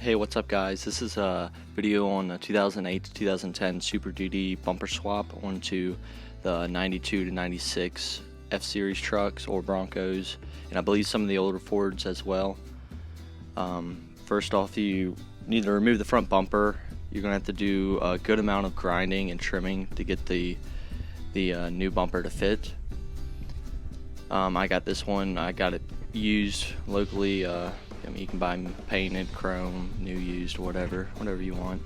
Hey, what's up guys? This is a video on the 2008 to 2010 Super Duty bumper swap onto the 92 to 96 F-Series trucks or Broncos, and I believe some of the older Fords as well. First off, you need to remove the front bumper. You're going to have to do a good amount of grinding and trimming to get the new bumper to fit. I got this one. I got it used locally. I mean, you can buy painted, chrome, new, used, whatever you want.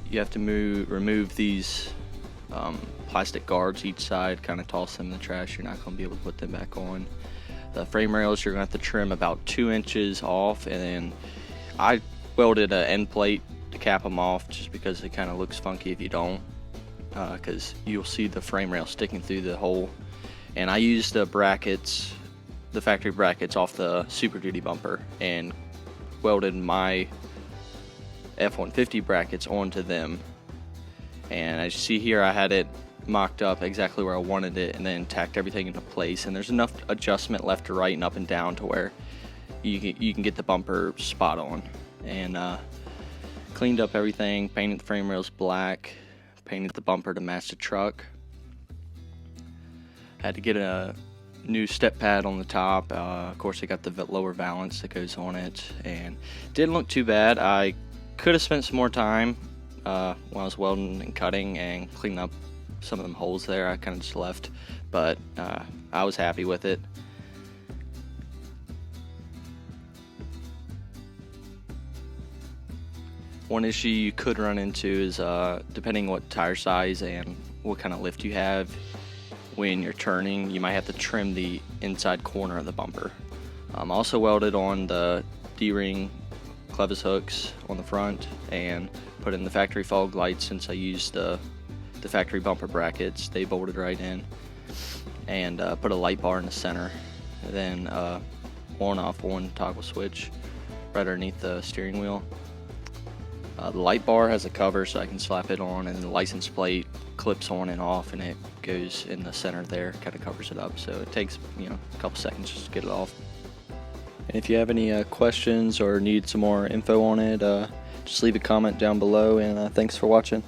You have to remove these plastic guards each side, kind of toss them in the trash. You're not going to be able to put them back on. The frame rails, you're going to have to trim about 2 inches off, and then I welded an end plate to cap them off just because it kind of looks funky if you don't, because you'll see the frame rail sticking through the hole. And I used the brackets, the factory brackets off the Super Duty bumper, and welded my F-150 brackets onto them. And as you see here, I had it mocked up exactly where I wanted it, and then tacked everything into place. And there's enough adjustment left to right and up and down to where you can get the bumper spot on. And cleaned up everything, painted the frame rails black, painted the bumper to match the truck. Had to get a new step pad on the top. Of course, I got the lower valance that goes on it, and didn't look too bad. I could have spent some more time when I was welding and cutting and cleaning up some of them holes there. I kind of just left, but I was happy with it. One issue you could run into is depending what tire size and what kind of lift you have, when you're turning, you might have to trim the inside corner of the bumper. Also welded on the D-ring clevis hooks on the front, and put in the factory fog lights. Since I used the factory bumper brackets, they bolted right in, and put a light bar in the center, and then on-off one toggle switch right underneath the steering wheel. The light bar has a cover so I can slap it on, and the license plate clips on and off, and it goes in the center there, kind of covers it up. So it takes a couple seconds just to get it off. And if you have any questions or need some more info on it, just leave a comment down below, and thanks for watching.